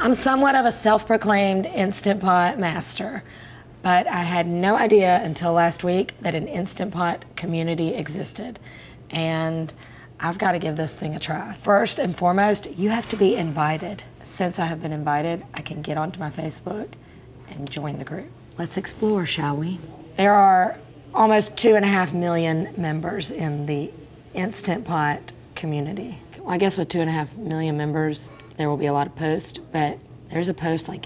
I'm somewhat of a self-proclaimed Instant Pot master, but I had no idea until last week that an Instant Pot community existed. And I've got to give this thing a try. First and foremost, you have to be invited. Since I have been invited, I can get onto my Facebook and join the group. Let's explore, shall we? There are almost 2.5 million members in the Instant Pot community. Well, I guess with 2.5 million members, there will be a lot of posts, but there's a post like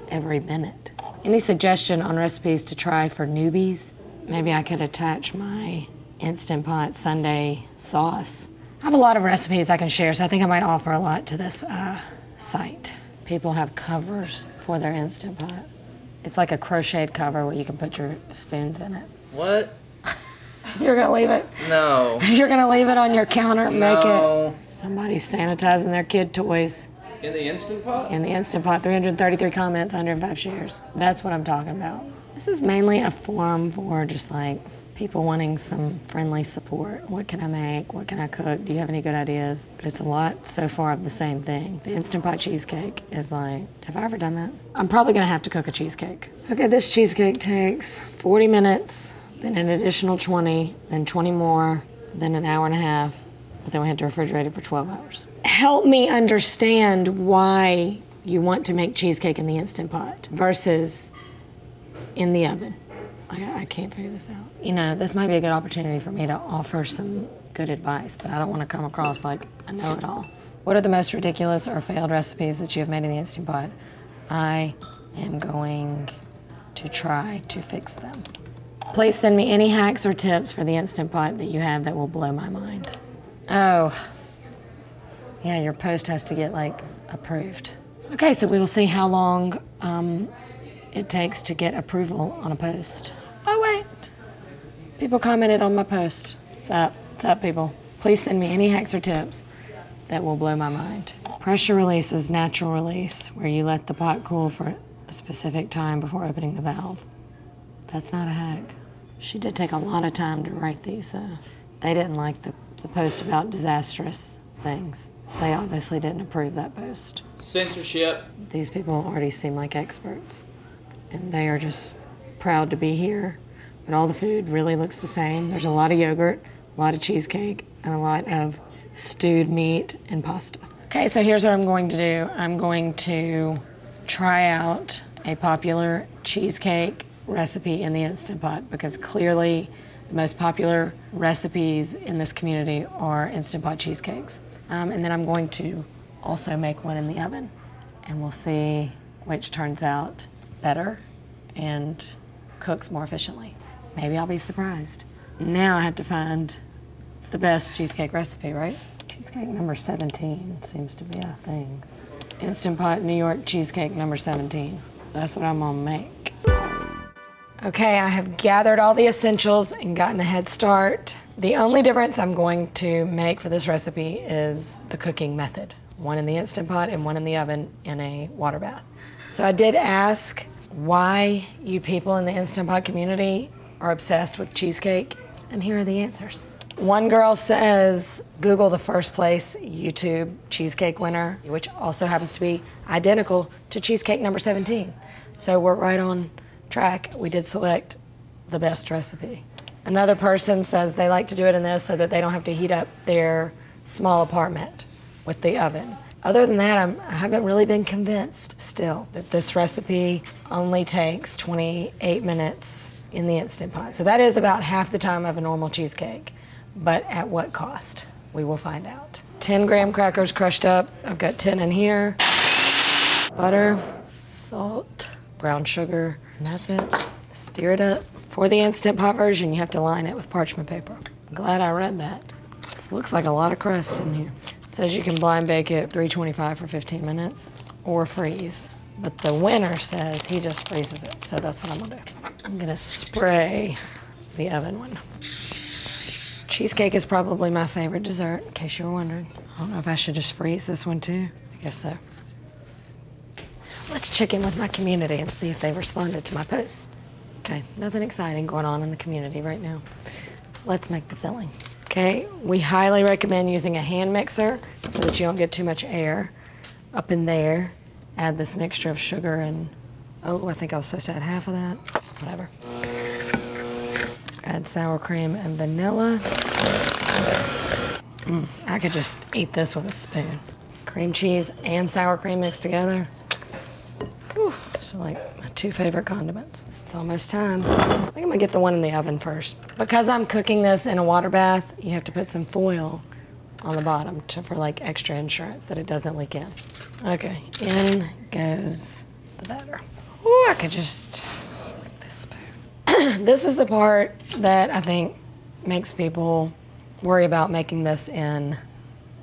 every minute. Any suggestion on recipes to try for newbies? Maybe I could attach my Instant Pot Sunday sauce. I have a lot of recipes I can share, so I think I might offer a lot to this site. People have covers for their Instant Pot. It's like a crocheted cover where you can put your spoons in it. What? If you're gonna leave it. No. If you're gonna leave it on your counter, make No. it. Somebody's sanitizing their kid toys. In the Instant Pot? In the Instant Pot, 333 comments, 105 shares. That's what I'm talking about. This is mainly a forum for just like people wanting some friendly support. What can I make? What can I cook? Do you have any good ideas? But it's a lot so far of the same thing. The Instant Pot cheesecake is like, have I ever done that? I'm probably gonna have to cook a cheesecake. Okay, this cheesecake takes 40 minutes, then an additional 20, then 20 more, then an hour and a half, but then we have to refrigerate it for 12 hours. Help me understand why you want to make cheesecake in the Instant Pot versus in the oven. I can't figure this out. You know, this might be a good opportunity for me to offer some good advice, but I don't want to come across like I know it all. What are the most ridiculous or failed recipes that you have made in the Instant Pot? I am going to try to fix them. Please send me any hacks or tips for the Instant Pot that you have that will blow my mind. Oh, yeah, your post has to get like approved. Okay, so we will see how long it takes to get approval on a post. Oh wait, people commented on my post. What's up? What's up, people? Please send me any hacks or tips that will blow my mind. Pressure release is natural release, where you let the pot cool for a specific time before opening the valve. That's not a hack. She did take a lot of time to write these. They didn't like the post about disastrous things. They obviously didn't approve that post. Censorship. These people already seem like experts, and they are just proud to be here, but all the food really looks the same. There's a lot of yogurt, a lot of cheesecake, and a lot of stewed meat and pasta. Okay, so here's what I'm going to do. I'm going to try out a popular cheesecake recipe in the Instant Pot, because clearly the most popular recipes in this community are Instant Pot cheesecakes. And then I'm going to also make one in the oven, and we'll see which turns out better and cooks more efficiently. Maybe I'll be surprised. Now I have to find the best cheesecake recipe, right? Cheesecake number 17 seems to be a thing. Instant Pot New York cheesecake number 17. That's what I'm gonna make. Okay, I have gathered all the essentials and gotten a head start. The only difference I'm going to make for this recipe is the cooking method. One in the Instant Pot and one in the oven in a water bath. So I did ask why you people in the Instant Pot community are obsessed with cheesecake, and here are the answers. One girl says, Google the first place YouTube cheesecake winner, which also happens to be identical to cheesecake number 17. So we're right on track. We did select the best recipe. Another person says they like to do it in this so that they don't have to heat up their small apartment with the oven. Other than that, I haven't really been convinced still that this recipe only takes 28 minutes in the Instant Pot. So that is about half the time of a normal cheesecake, but at what cost? We will find out. 10 graham crackers crushed up. I've got 10 in here. Butter, salt, brown sugar, and that's it. Stir it up. For the Instant Pot version, you have to line it with parchment paper. I'm glad I read that. This looks like a lot of crust in here. It says you can blind bake it at 325 for 15 minutes or freeze. But the winner says he just freezes it, so that's what I'm gonna do. I'm gonna spray the oven one. Cheesecake is probably my favorite dessert, in case you were wondering. I don't know if I should just freeze this one too. I guess so. Let's check in with my community and see if they've responded to my post. Okay, nothing exciting going on in the community right now. Let's make the filling. Okay, we highly recommend using a hand mixer so that you don't get too much air. up in there. Add this mixture of sugar and, oh, I think I was supposed to add half of that. Whatever. Add sour cream and vanilla. I could just eat this with a spoon. Cream cheese and sour cream mixed together. Whew, so like my 2 favorite condiments. It's almost time. I think I'm gonna get the one in the oven first. Because I'm cooking this in a water bath, you have to put some foil on the bottom for like extra insurance that it doesn't leak in. Okay, in goes the batter. Ooh, I could just lick this spoon. This is the part that I think makes people worry about making this in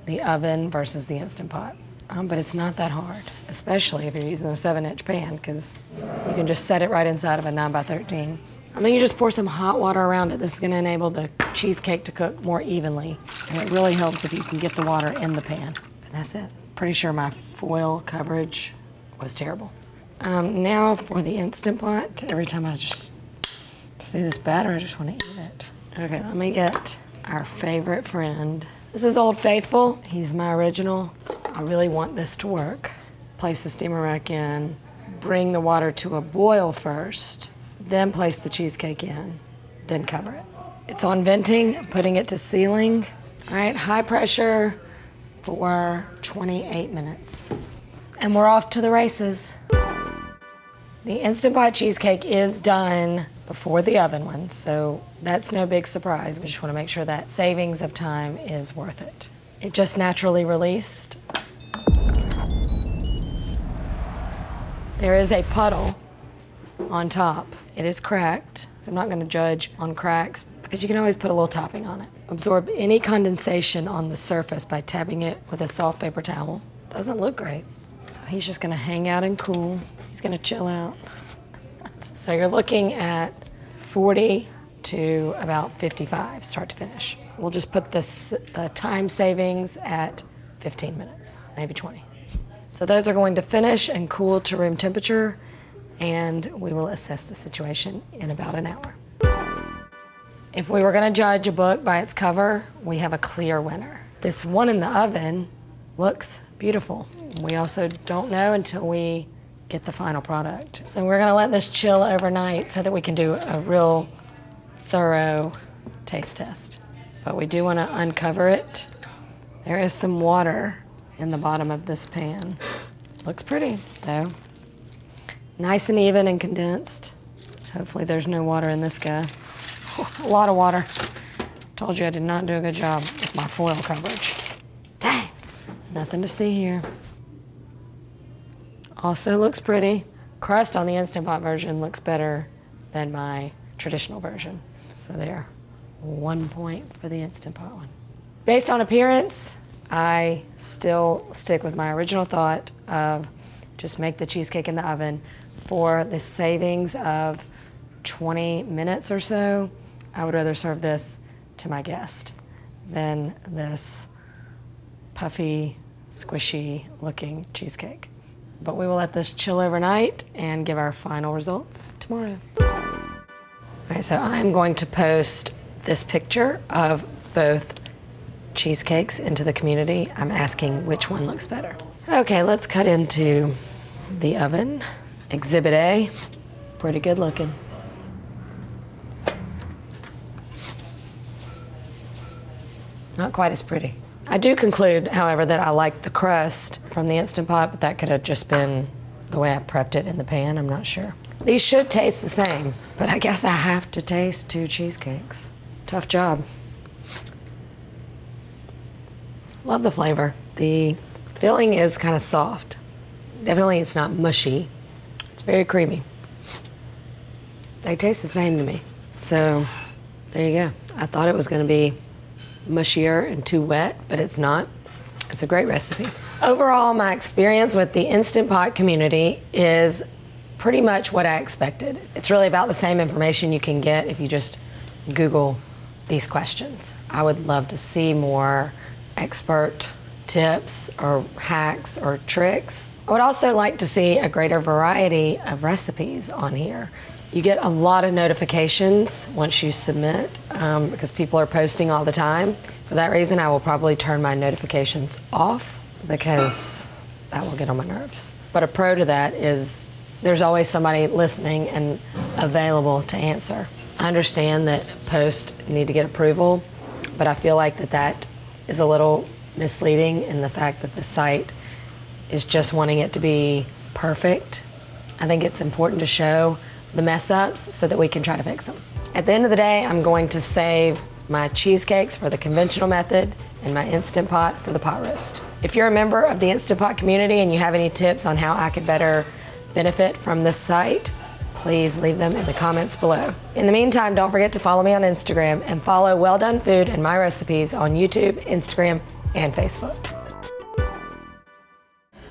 the oven versus the Instant Pot. But it's not that hard, especially if you're using a 7-inch pan, because you can just set it right inside of a 9x13. I mean, you just pour some hot water around it. This is gonna enable the cheesecake to cook more evenly. And it really helps if you can get the water in the pan. And that's it. Pretty sure my foil coverage was terrible. Now for the Instant Pot. Every time I just see this batter, I just wanna eat it. Okay, let me get our favorite friend. This is Old Faithful. He's my original. I really want this to work. Place the steamer rack in, bring the water to a boil first, then place the cheesecake in, then cover it. It's on venting, putting it to sealing. All right, high pressure for 28 minutes. And we're off to the races. The Instant Pot cheesecake is done before the oven one, so that's no big surprise. We just want to make sure that savings of time is worth it. It just naturally released. There is a puddle on top. It is cracked. So I'm not going to judge on cracks because you can always put a little topping on it. Absorb any condensation on the surface by tapping it with a soft paper towel. Doesn't look great. So he's just going to hang out and cool. He's going to chill out. So you're looking at 40 to about 55, start to finish. We'll just put the time savings at 15 minutes, maybe 20. So those are going to finish and cool to room temperature, and we will assess the situation in about an hour. If we were gonna judge a book by its cover, we have a clear winner. This one in the oven looks beautiful. We also don't know until we get the final product. So we're gonna let this chill overnight so that we can do a real thorough taste test. But we do wanna uncover it. There is some water in the bottom of this pan. Looks pretty though. Nice and even and condensed. Hopefully there's no water in this guy. A lot of water. Told you I did not do a good job with my foil coverage. Dang, nothing to see here. Also looks pretty. Crust on the Instant Pot version looks better than my traditional version. So there, 1 point for the Instant Pot one. Based on appearance, I still stick with my original thought of just make the cheesecake in the oven. For the savings of 20 minutes or so, I would rather serve this to my guest than this puffy, squishy looking cheesecake. But we will let this chill overnight and give our final results tomorrow. All right, so I'm going to post this picture of both cheesecakes into the community. I'm asking which one looks better. Okay, let's cut into the oven. Exhibit A, pretty good looking. Not quite as pretty. I do conclude, however, that I like the crust from the Instant Pot, but that could have just been the way I prepped it in the pan, I'm not sure. These should taste the same, but I guess I have to taste 2 cheesecakes. Tough job. Love the flavor. The filling is kind of soft. Definitely it's not mushy. It's very creamy. They taste the same to me. So there you go. I thought it was gonna be mushier and too wet, but it's not. It's a great recipe. Overall, my experience with the Instant Pot community is pretty much what I expected. It's really about the same information you can get if you just Google these questions. I would love to see more expert tips or hacks or tricks. I would also like to see a greater variety of recipes on here. You get a lot of notifications once you submit because people are posting all the time. For that reason, I will probably turn my notifications off because that will get on my nerves. But a pro to that is there's always somebody listening and available to answer. I understand that posts need to get approval, but I feel like that is a little misleading in the fact that the site is just wanting it to be perfect. I think it's important to show the mess ups so that we can try to fix them. At the end of the day, I'm going to save my cheesecakes for the conventional method and my Instant Pot for the pot roast. If you're a member of the Instant Pot community and you have any tips on how I could better benefit from this site, please leave them in the comments below. In the meantime, don't forget to follow me on Instagram and follow Well Done Food and my recipes on YouTube, Instagram, and Facebook.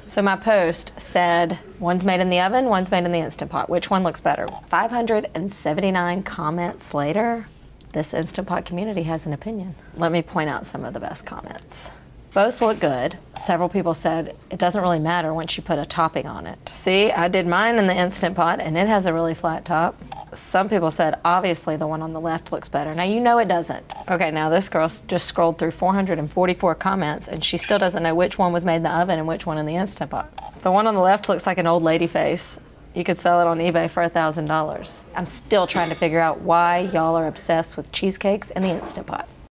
So my post said, one's made in the oven, one's made in the Instant Pot. Which one looks better? 579 comments later, this Instant Pot community has an opinion. Let me point out some of the best comments. Both look good. Several people said it doesn't really matter once you put a topping on it. See, I did mine in the Instant Pot and it has a really flat top. Some people said, obviously the one on the left looks better. Now you know it doesn't. Okay, now this girl just scrolled through 444 comments and she still doesn't know which one was made in the oven and which one in the Instant Pot. The one on the left looks like an old lady face. You could sell it on eBay for $1,000. I'm still trying to figure out why y'all are obsessed with cheesecakes in the Instant Pot.